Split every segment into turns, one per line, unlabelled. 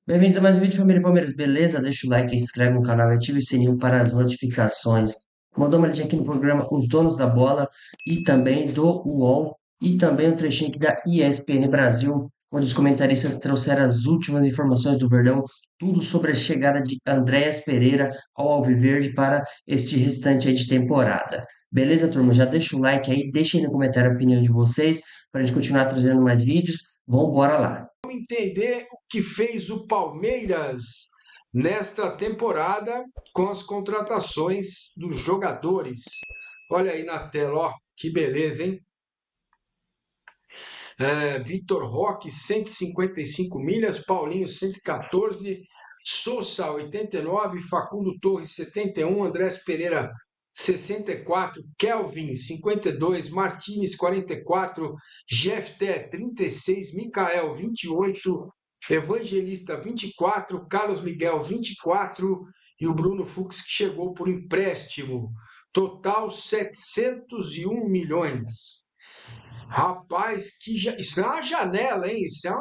Bem-vindos a mais um vídeo, família Palmeiras, beleza? Deixa o like, se inscreve no canal e ativa o sininho para as notificações. Mandou uma olhadinha aqui no programa Os Donos da Bola e também do UOL e também um trechinho aqui da ESPN Brasil, onde os comentaristas trouxeram as últimas informações do Verdão, tudo sobre a chegada de Andréas Pereira ao Alviverde para este restante aí de temporada. Beleza, turma? Já deixa o like aí, deixa aí no comentário a opinião de vocês para a gente continuar trazendo mais vídeos. Vamos embora lá.
Entender o que fez o Palmeiras nesta temporada com as contratações dos jogadores. Olha aí na tela, ó, que beleza, hein? Vitor Roque, 155 milhas, Paulinho, 114, Sousa, 89, Facundo Torres, 71, Andrés Pereira, 64, Kelvin, 52, Martínez, 44, Jefté, 36, Mikael, 28, Evangelista, 24, Carlos Miguel, 24 e o Bruno Fux, que chegou por empréstimo. Total 701 milhões. Rapaz, isso é uma janela, hein? Isso é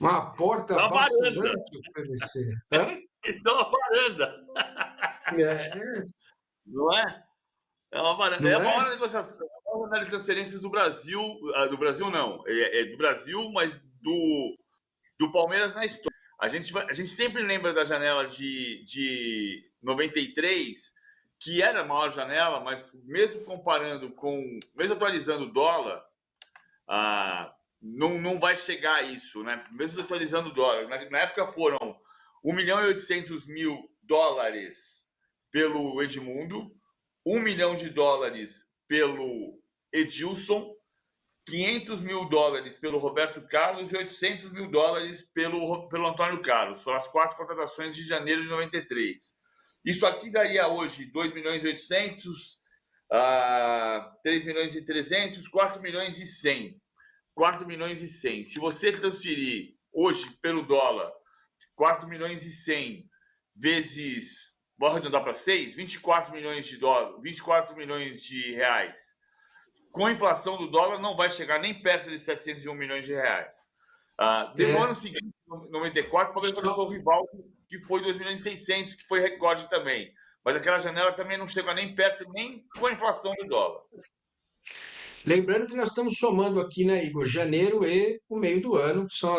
uma porta
É uma varanda.
bafurante, o PVC. Hã?
Isso é uma varanda.
É,
Não é? É uma varanda. É
não
a
é?
maior negociação, a maior janela de transferências do Brasil. Do Brasil, não. É do Brasil, mas do Palmeiras na história. A gente sempre lembra da janela de 93, que era a maior janela, mas mesmo comparando mesmo atualizando o dólar, não vai chegar a isso, né? Mesmo atualizando o dólar. Na época foram 1.800.000 dólares pelo Edmundo, 1 milhão de dólares pelo Edilson, 500 mil dólares pelo Roberto Carlos e 800 mil dólares pelo Antônio Carlos. Foram as 4 contratações de janeiro de 93. Isso aqui daria hoje 2 milhões e 800, 3 milhões e 300, 4 milhões e 100. 4 milhões e 100. Se você transferir hoje pelo dólar 4 milhões e 100 vezes, vou arredondar para 6, 24 milhões de dólares, 24 milhões de reais. Com a inflação do dólar, não vai chegar nem perto de 701 milhões de reais. No ano seguinte, em 94, o Palmeiras contratou o Rivaldo, que foi 2 milhões e 600, que foi recorde também. Mas aquela janela também não chega nem perto, nem com a inflação do dólar.
Lembrando que nós estamos somando aqui, né, Igor, janeiro e o meio do ano, que são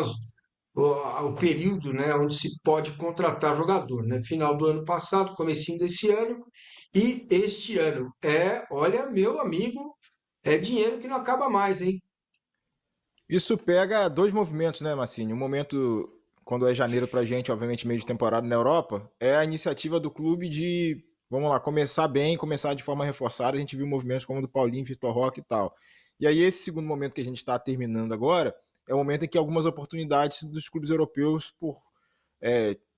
o período, né, onde se pode contratar jogador, né? Final do ano passado, comecinho desse ano e este ano. Olha, meu amigo, é dinheiro que não acaba mais, hein?
Isso pega dois movimentos, né, Massini? Um momento, quando é janeiro pra gente, obviamente meio de temporada na Europa, é a iniciativa do clube de, vamos lá, começar bem, começar de forma reforçada. A gente viu movimentos como o do Paulinho, Vitor Roque e tal. E aí esse segundo momento que a gente está terminando agora é o momento em que algumas oportunidades dos clubes europeus, por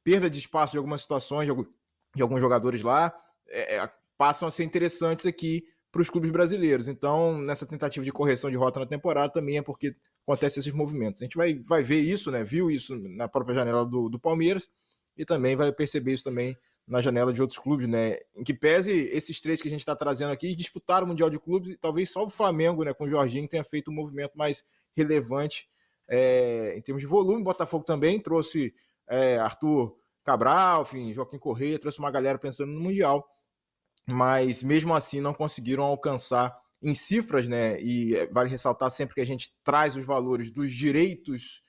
perda de espaço de algumas situações, de alguns jogadores lá, passam a ser interessantes aqui para os clubes brasileiros. Então, nessa tentativa de correção de rota na temporada, também é porque acontecem esses movimentos. A gente vai ver isso, né? Viu isso na própria janela do Palmeiras e também vai perceber isso também na janela de outros clubes, né? Em que pese esses três que a gente está trazendo aqui disputaram o Mundial de Clubes, e talvez só o Flamengo, né, com o Jorginho, tenha feito um movimento mais relevante em termos de volume. O Botafogo também trouxe Arthur Cabral, enfim, Joaquim Corrêa, trouxe uma galera pensando no Mundial, mas mesmo assim não conseguiram alcançar em cifras, né? E vale ressaltar sempre que a gente traz os valores dos direitos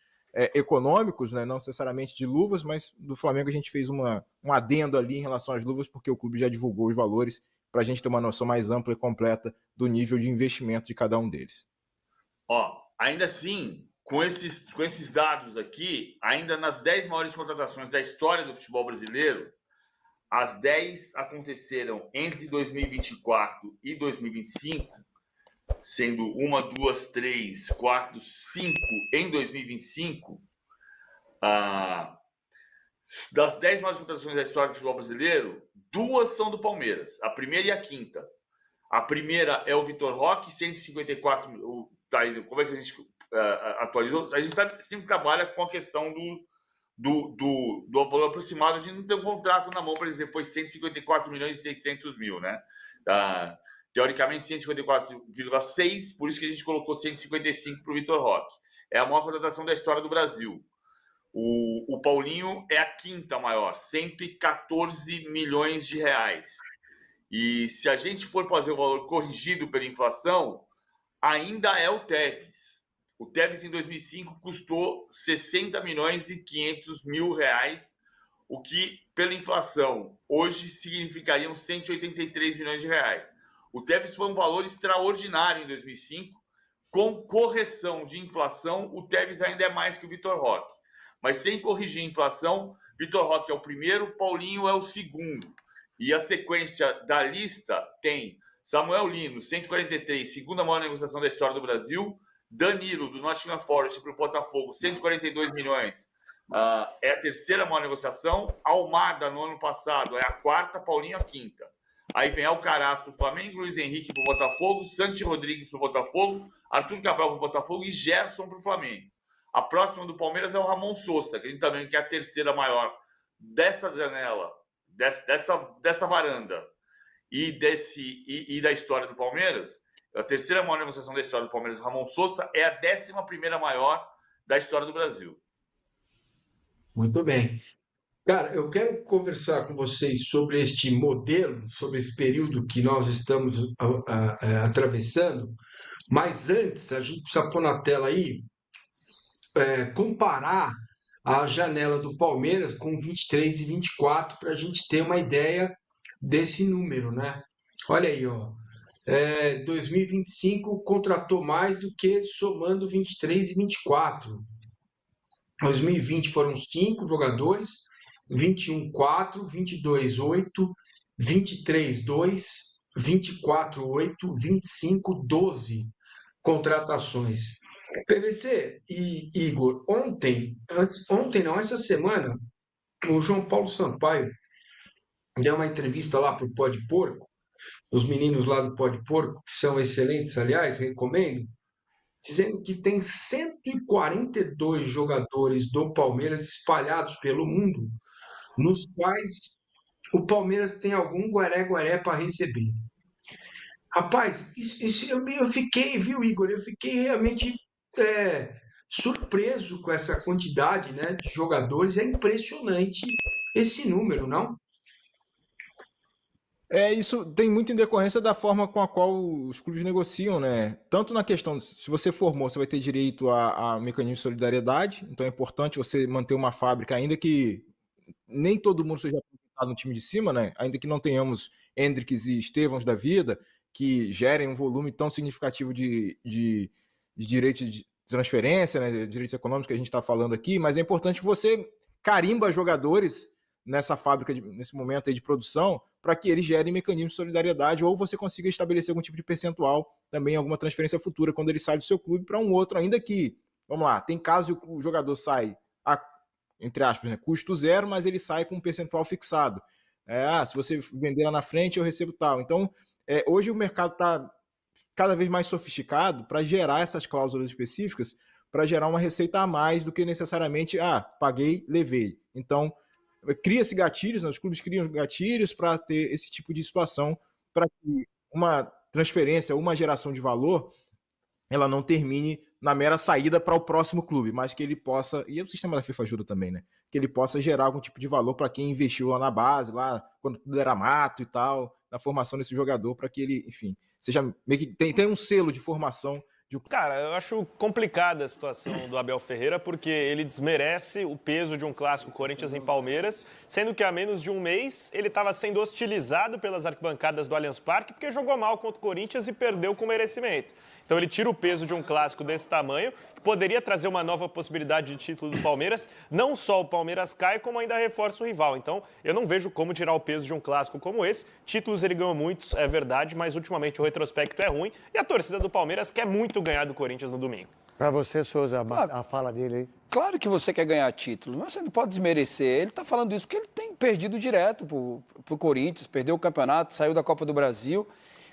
econômicos, né? Não necessariamente de luvas, mas do Flamengo a gente fez um adendo ali em relação às luvas, porque o clube já divulgou os valores para a gente ter uma noção mais ampla e completa do nível de investimento de cada um deles.
Ainda assim, com esses dados aqui, ainda nas 10 maiores contratações da história do futebol brasileiro, as 10 aconteceram entre 2024 e 2025, sendo 1, 2, 3, 4, 5 em 2025. Das 10 maiores contratações da história do futebol brasileiro, 2 são do Palmeiras, a primeira e a quinta. A primeira é o Vitor Roque, 154. Como é que a gente atualizou? A gente sempre trabalha com a questão do valor aproximado. A gente não tem um contrato na mão para dizer foi 154 milhões e 600 mil, né? Teoricamente 154,6, por isso que a gente colocou 155 para o Vitor Roque. É a maior contratação da história do Brasil. O Paulinho é a quinta maior, 114 milhões de reais. E se a gente for fazer o valor corrigido pela inflação, ainda é o Tevez. O Tevez, em 2005, custou 60 milhões e 500 mil reais, o que, pela inflação, hoje significariam 183 milhões de reais. O Tevez foi um valor extraordinário em 2005. Com correção de inflação, o Tevez ainda é mais que o Vitor Roque. Mas sem corrigir a inflação, Vitor Roque é o primeiro, Paulinho é o segundo. E a sequência da lista tem Samuel Lino, 143, segunda maior negociação da história do Brasil. Danilo, do Nottingham Forest para o Botafogo, 142 milhões. É a terceira maior negociação. Almada, no ano passado, é a quarta, Paulinho a quinta. Aí vem Alcaraz para o Flamengo, Luiz Henrique para o Botafogo, Santi Rodrigues para o Botafogo, Arthur Cabral para o Botafogo e Gerson para o Flamengo. A próxima do Palmeiras é o Ramon Sosa, que a gente está vendo que é a terceira maior dessa janela, dessa varanda e da história do Palmeiras. A terceira maior negociação da história do Palmeiras, Ramon Sosa, é a 11ª maior da história do Brasil.
Muito bem. Cara, eu quero conversar com vocês sobre este modelo, sobre esse período que nós estamos atravessando, mas antes a gente precisa pôr na tela aí, comparar a janela do Palmeiras com 23 e 24 para a gente ter uma ideia desse número, né? Olha aí, ó. 2025 contratou mais do que somando 23 e 24. 2020 foram 5 jogadores, 21, 4, 22, 8, 23, 2, 24, 8, 25, 12 contratações. PVC e Igor, essa semana, o João Paulo Sampaio deu uma entrevista lá para o Pó de Porco, os meninos lá do Pó de Porco, que são excelentes, aliás, recomendo, dizendo que tem 142 jogadores do Palmeiras espalhados pelo mundo, nos quais o Palmeiras tem algum guaré-guaré para receber. Rapaz, eu fiquei, viu, Igor? Eu fiquei realmente surpreso com essa quantidade, né, de jogadores. É impressionante esse número, não?
Isso tem muito em decorrência da forma com a qual os clubes negociam, né? Tanto na questão, se você formou, você vai ter direito a mecanismo de solidariedade, então é importante você manter uma fábrica, ainda que nem todo mundo seja apresentado no time de cima, né? Ainda que não tenhamos Hendricks e Estevãos da vida, que gerem um volume tão significativo de direitos de transferência, né? Direitos econômicos que a gente está falando aqui, mas é importante você carimba jogadores nessa fábrica, nesse momento aí de produção, para que eles gerem mecanismos de solidariedade ou você consiga estabelecer algum tipo de percentual também, alguma transferência futura, quando ele sai do seu clube para um outro, ainda que, vamos lá, tem caso que o jogador sai a, entre aspas, né, custo zero, mas ele sai com um percentual fixado. Se você vender lá na frente, eu recebo tal. Então, hoje o mercado está cada vez mais sofisticado para gerar essas cláusulas específicas, para gerar uma receita a mais do que necessariamente, paguei, levei. Então, cria-se gatilhos, né? Os clubes criam gatilhos para ter esse tipo de situação, para que uma transferência, uma geração de valor, ela não termine na mera saída para o próximo clube, mas que ele possa, e o sistema da FIFA ajuda também, né? Que ele possa gerar algum tipo de valor para quem investiu lá na base, lá quando tudo era mato e tal, na formação desse jogador, para que ele, enfim, seja meio que tem um selo de formação.
Cara, eu acho complicada a situação do Abel Ferreira, porque ele desmerece o peso de um clássico Corinthians em Palmeiras, sendo que há menos de um mês ele estava sendo hostilizado pelas arquibancadas do Allianz Parque porque jogou mal contra o Corinthians e perdeu com merecimento. Então ele tira o peso de um clássico desse tamanho, que poderia trazer uma nova possibilidade de título do Palmeiras. Não só o Palmeiras cai, como ainda reforça o rival. Então eu não vejo como tirar o peso de um clássico como esse. Títulos ele ganhou muitos, é verdade, mas ultimamente o retrospecto é ruim e a torcida do Palmeiras quer muito ganhar do Corinthians no domingo.
Para você, Souza, a fala dele aí.
Claro que você quer ganhar título, mas você não pode desmerecer. Ele está falando isso porque ele tem perdido direto pro Corinthians, perdeu o campeonato, saiu da Copa do Brasil.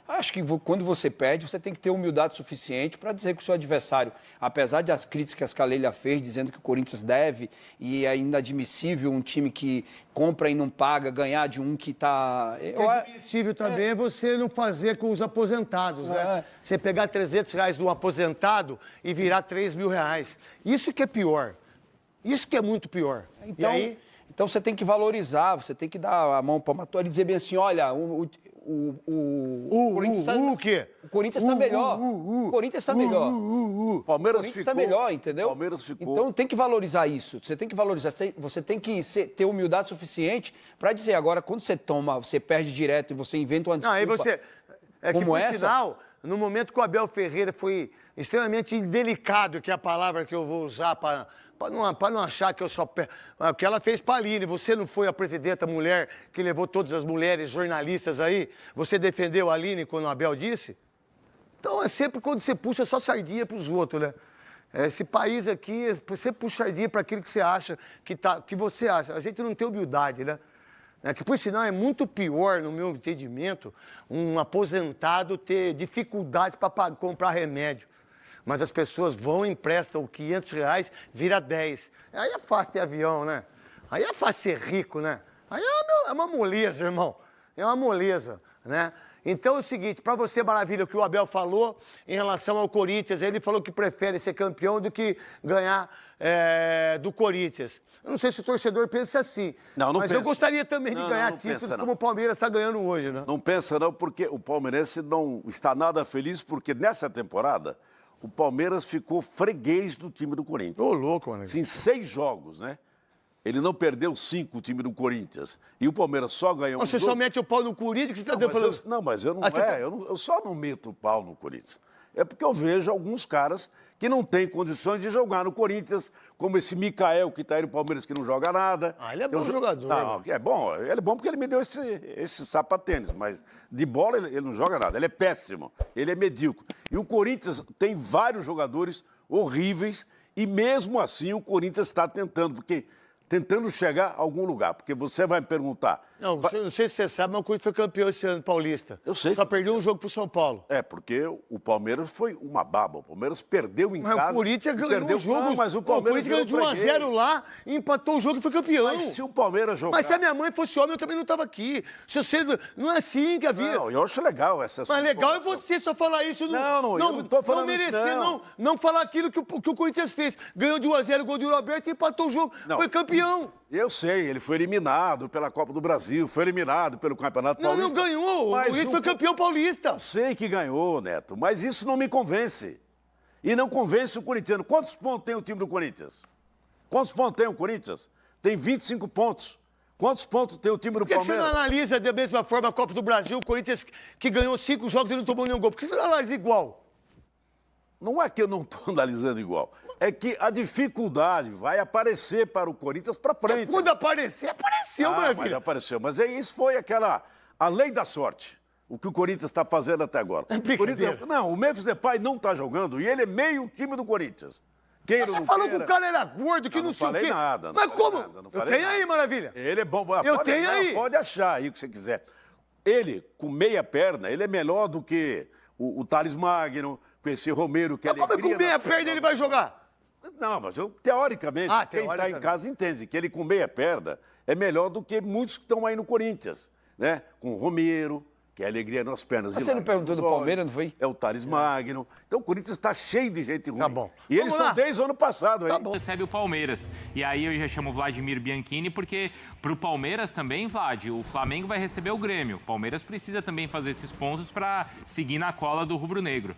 Acho que quando você perde, você tem que ter humildade suficiente para dizer que o seu adversário, apesar das críticas que a Leila fez, dizendo que o Corinthians deve e é inadmissível um time que compra e não paga, ganhar de um que está...
Inadmissível também é você não fazer com os aposentados, né? Você pegar R$300 do aposentado e virar R$3.000. Isso que é pior. Isso que é muito pior.
Então,
e aí?
Então você tem que valorizar, você tem que dar a mão palmatória e dizer bem assim, olha, o Corinthians está melhor. O Corinthians está melhor.
Palmeiras
O Corinthians
ficou,
está melhor, entendeu?
Palmeiras ficou.
Então tem que valorizar isso. Você tem que valorizar. Você tem que ter humildade suficiente para dizer agora, quando você perde direto e você inventa uma desculpa.
Não, aí você.
Como
por
essa?
sinal, no momento que o Abel Ferreira foi extremamente indelicado, que é a palavra que eu vou usar para não achar que eu só... O que ela fez para a Aline, você não foi a presidenta mulher que levou todas as mulheres jornalistas aí? Você defendeu a Aline quando o Abel disse? Então é sempre quando você puxa só sardinha para os outros, né? Esse país aqui, você puxa sardinha para aquilo que você acha, que você acha. A gente não tem humildade, né? Que, por sinal, é muito pior, no meu entendimento, um aposentado ter dificuldade para comprar remédio. Mas as pessoas vão e emprestam R$500, vira 10. Aí é fácil ter avião, né? Aí é fácil ser rico, né? Aí é uma moleza, irmão. É uma moleza, né? Então é o seguinte, para você, Maravilha, o que o Abel falou em relação ao Corinthians, ele falou que prefere ser campeão do que ganhar do Corinthians. Eu não sei se o torcedor pensa assim, mas eu gostaria também de ganhar títulos como o Palmeiras está ganhando hoje, né?
Não pensa não, porque o palmeirense não está nada feliz, porque nessa temporada o Palmeiras ficou freguês do time do Corinthians.
Ô, louco, mano.
Em 6 jogos, né? Ele não perdeu 5, o time do Corinthians. E o Palmeiras só ganhou
Você só mete o pau no Corinthians? Que você tá falando...
Não, mas eu não eu só não meto o pau no Corinthians. É porque eu vejo alguns caras que não têm condições de jogar no Corinthians, como esse Mikael, que está aí no Palmeiras, que não joga nada.
Ele é bom jogador.
Não, é bom. Ele é bom porque ele me deu esse sapatênis, mas de bola ele não joga nada. Ele é péssimo, ele é medíocre. E o Corinthians tem vários jogadores horríveis e mesmo assim o Corinthians está tentando chegar a algum lugar, porque você vai me perguntar...
Não sei se você sabe, mas o Corinthians foi campeão esse ano paulista.
Eu sei.
Só perdeu um jogo pro São Paulo.
Porque o Palmeiras foi uma baba. O Palmeiras perdeu em casa.
Mas o Corinthians ganhou o jogo.
Não, mas o Palmeiras
ganhou de 1-0 lá, empatou o jogo e foi campeão.
Mas se o Palmeiras jogar...
Mas se a minha mãe fosse homem, eu também não estava aqui. Se você... Não é assim que havia...
Não, eu acho legal essa
Mas legal é você só falar isso.
Não, eu não tô falando
não merecer,
isso,
não falar aquilo que o Corinthians fez. Ganhou de 1-0 o gol do Roberto e empatou o jogo. Foi campeão.
Eu sei, ele foi eliminado pela Copa do Brasil, foi eliminado pelo Campeonato Paulista.
Não ganhou, o Corinthians foi campeão paulista.
Eu sei que ganhou, Neto, mas isso não me convence. E não convence o corintiano. Quantos pontos tem o time do Corinthians? Quantos pontos tem o Corinthians? Tem 25 pontos. Quantos pontos tem o time do Palmeiras?
Por que você não analisa da mesma forma a Copa do Brasil, o Corinthians que ganhou 5 jogos e não tomou nenhum gol? Por que você não analisa igual?
Não é que eu não estou analisando igual. É que a dificuldade vai aparecer para o Corinthians para frente.
Quando aparecer, apareceu,
mas apareceu. Mas isso foi a lei da sorte. O que o Corinthians está fazendo até agora. O Memphis Depay não está jogando e ele é meio time do Corinthians.
Você falou que o cara era gordo, que não sei o quê.
Nada,
mas como?
Eu
tenho aí, Maravilha.
Ele é bom.
Tenho aí.
Pode achar aí o que você quiser. Ele, com meia perna, ele é melhor do que o Thales Magno, com esse Romero, que é alegria...
Mas como com meia perna ele vai jogar?
Não, mas teoricamente, quem está em casa entende que ele com meia perna é melhor do que muitos que estão aí no Corinthians, né? Com o Romero, que é alegria nas pernas.
Mas você não perguntou do Palmeiras, não foi?
É o Thales Magno. Então o Corinthians está cheio de gente ruim.
Tá bom.
E eles estão desde o ano passado aí.
Tá bom. Recebe o Palmeiras. E aí eu já chamo o Vladimir Bianchini, porque pro Palmeiras também, Vlad, o Flamengo vai receber o Grêmio. O Palmeiras precisa também fazer esses pontos para seguir na cola do rubro-negro.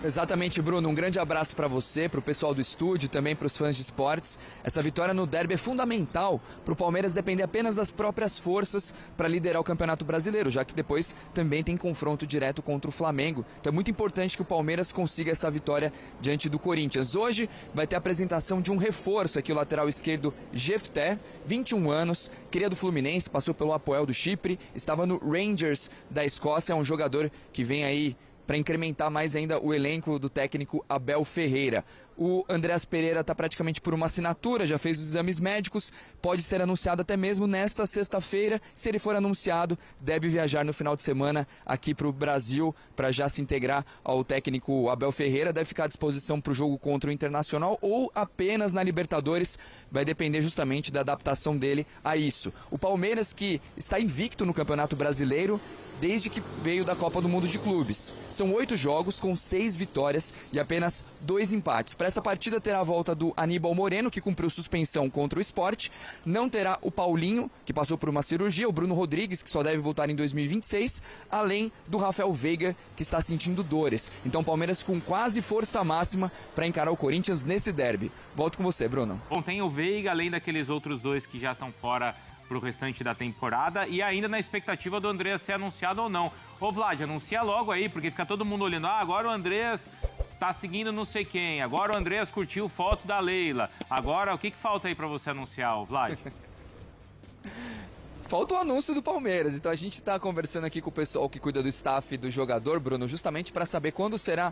Exatamente, Bruno. Um grande abraço para você, para o pessoal do estúdio, também para os fãs de esportes. Essa vitória no derby é fundamental para o Palmeiras depender apenas das próprias forças para liderar o Campeonato Brasileiro, já que depois também tem confronto direto contra o Flamengo. Então é muito importante que o Palmeiras consiga essa vitória diante do Corinthians. Hoje vai ter a apresentação de um reforço aqui, o lateral esquerdo Jefté, 21 anos, cria do Fluminense, passou pelo Apoel do Chipre, estava no Rangers da Escócia, é um jogador que vem aí para incrementar mais ainda o elenco do técnico Abel Ferreira. O Andreas Pereira está praticamente por uma assinatura, já fez os exames médicos, pode ser anunciado até mesmo nesta sexta-feira. Se ele for anunciado, deve viajar no final de semana aqui para o Brasil para já se integrar ao técnico Abel Ferreira. Deve ficar à disposição para o jogo contra o Internacional ou apenas na Libertadores. Vai depender justamente da adaptação dele a isso. O Palmeiras, que está invicto no Campeonato Brasileiro desde que veio da Copa do Mundo de Clubes. São 8 jogos com 6 vitórias e apenas 2 empates. Presta essa partida terá a volta do Aníbal Moreno, que cumpriu suspensão contra o Sport. Não terá o Paulinho, que passou por uma cirurgia, o Bruno Rodrigues, que só deve voltar em 2026, além do Rafael Veiga, que está sentindo dores. Então, Palmeiras com quase força máxima para encarar o Corinthians nesse derby. Volto com você, Bruno.
Bom, tem o Veiga, além daqueles outros dois que já estão fora para o restante da temporada e ainda na expectativa do Andreas ser anunciado ou não. Ô, Vlad, anuncia logo aí, porque fica todo mundo olhando. Agora o Andreas tá seguindo não sei quem. Agora o Andreas curtiu foto da Leila. Agora, o que falta aí para você anunciar, Vlad?
Falta o anúncio do Palmeiras, então a gente está conversando aqui com o pessoal que cuida do staff do jogador, Bruno, justamente para saber quando será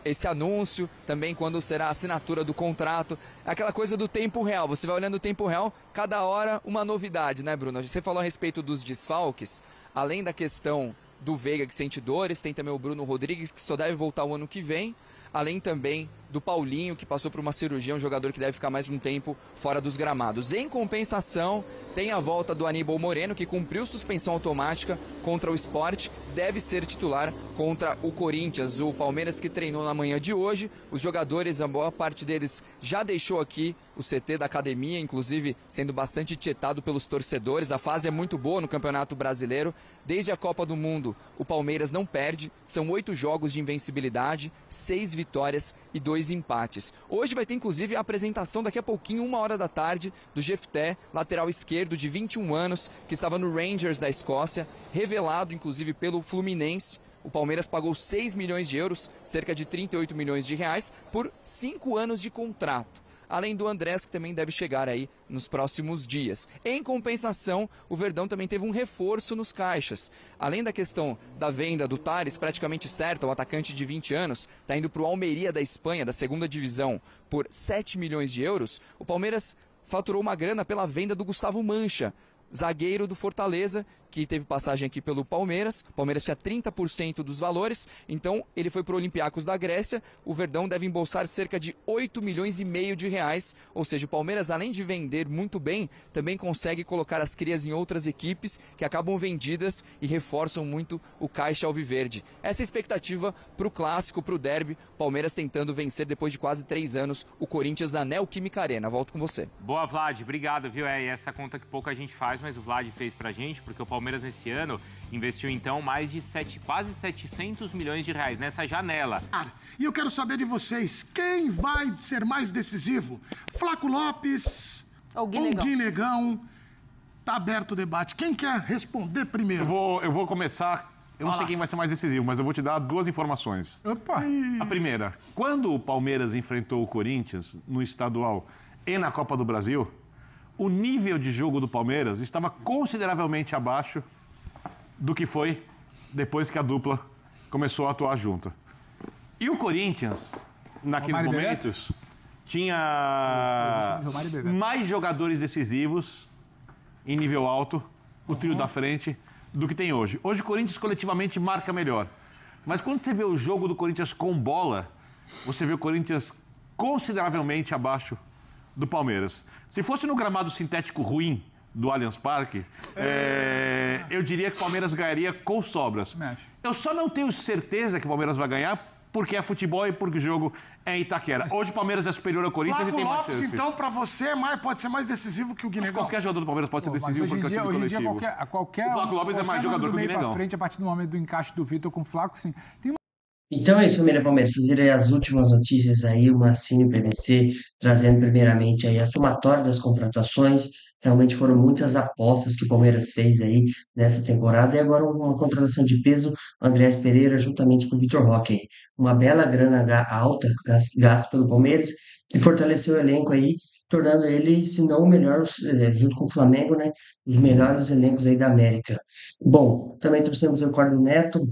esse anúncio, também quando será a assinatura do contrato, aquela coisa do tempo real. Você vai olhando o tempo real, cada hora uma novidade, né, Bruno? Você falou a respeito dos desfalques, além da questão do Veiga que sente dores, tem também o Bruno Rodrigues que só deve voltar o ano que vem, além também do Paulinho, que passou por uma cirurgia, um jogador que deve ficar mais um tempo fora dos gramados. Em compensação, tem a volta do Aníbal Moreno, que cumpriu suspensão automática contra o Sport, deve ser titular contra o Corinthians. O Palmeiras que treinou na manhã de hoje, os jogadores, a boa parte deles já deixou aqui o CT da academia, inclusive sendo bastante tietado pelos torcedores. A fase é muito boa no Campeonato Brasileiro. Desde a Copa do Mundo, o Palmeiras não perde, são 8 jogos de invencibilidade, 6 vitórias e 2 empates. Hoje vai ter inclusive a apresentação daqui a pouquinho, 1h da tarde, do Jefté, lateral esquerdo de 21 anos, que estava no Rangers da Escócia, revelado inclusive pelo Fluminense. O Palmeiras pagou 6 milhões de euros, cerca de 38 milhões de reais, por 5 anos de contrato. Além do Andrés, que também deve chegar aí nos próximos dias. Em compensação, o Verdão também teve um reforço nos caixas. Além da questão da venda do Tales, praticamente certa, o atacante de 20 anos, está indo para o Almeria da Espanha, da segunda divisão, por 7 milhões de euros. O Palmeiras faturou uma grana pela venda do Gustavo Mancha, zagueiro do Fortaleza, que teve passagem aqui pelo Palmeiras. O Palmeiras tinha 30% dos valores, então ele foi para o Olympiacos da Grécia. O Verdão deve embolsar cerca de 8 milhões e meio de reais, ou seja, o Palmeiras, além de vender muito bem, também consegue colocar as crias em outras equipes que acabam vendidas e reforçam muito o caixa alviverde. Essa é a expectativa para o clássico, para o derby. Palmeiras tentando vencer depois de quase 3 anos o Corinthians na Neoquímica Arena. Volto com você.
Boa, Vlad, obrigado, viu? E essa conta que pouca gente faz, mas o Vlad fez pra gente, porque o Palmeiras nesse ano investiu então mais de quase 700 milhões de reais nessa janela.
E eu quero saber de vocês, quem vai ser mais decisivo? Flaco Lopes ou Guinegão? Tá aberto o debate. Quem quer responder primeiro?
Eu vou começar. Eu não sei quem vai ser mais decisivo, mas eu vou te dar 2 informações.
Opa!
A primeira, quando o Palmeiras enfrentou o Corinthians no estadual e na Copa do Brasil, o nível de jogo do Palmeiras estava consideravelmente abaixo do que foi depois que a dupla começou a atuar junto. E o Corinthians, naqueles momentos, tinha mais jogadores decisivos em nível alto, o trio da frente, do que tem hoje. Hoje o Corinthians coletivamente marca melhor. Mas quando você vê o jogo do Corinthians com bola, você vê o Corinthians consideravelmente abaixo do Palmeiras. Se fosse no gramado sintético ruim do Allianz Parque, eu diria que o Palmeiras ganharia com sobras. Eu só não tenho certeza que o Palmeiras vai ganhar porque é futebol e porque o jogo é em Itaquera. Hoje o Palmeiras é superior ao Corinthians
Flaco
e tem mais
Lopes,
chance.
então, pra você, pode ser mais decisivo que o Guinegão?
Qualquer jogador do Palmeiras pode ser decisivo porque é o time coletivo.
Qualquer
o Flaco Lopes é mais jogador que o Guinegão.
Pra frente, a partir do momento do encaixe do Vitor com o Flaco, sim.
Então é isso, família Palmeiras. Vocês viram aí as últimas notícias aí, o Massinho PVC trazendo primeiramente aí a somatória das contratações. Realmente foram muitas apostas que o Palmeiras fez aí nessa temporada. E agora uma contratação de peso, Andreas Pereira juntamente com o Vitor Roque aí. Uma bela grana alta gasta pelo Palmeiras e fortaleceu o elenco aí, tornando ele, se não o melhor, junto com o Flamengo, né, os melhores elencos aí da América. Bom, também trouxemos o Ricardo Neto,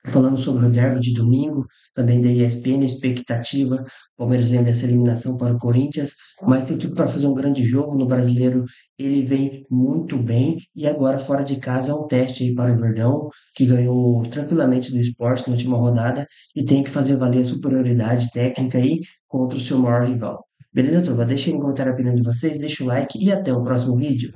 falando sobre o derby de domingo, também da ESPN, expectativa, o Palmeiras vem dessa eliminação para o Corinthians, mas tem tudo para fazer um grande jogo. No Brasileiro ele vem muito bem, e agora fora de casa é um teste aí para o Verdão, que ganhou tranquilamente do Sport na última rodada, e tem que fazer valer a superioridade técnica aí contra o seu maior rival. Beleza, turma? Deixem no comentário a opinião de vocês, deixa o like e até o próximo vídeo.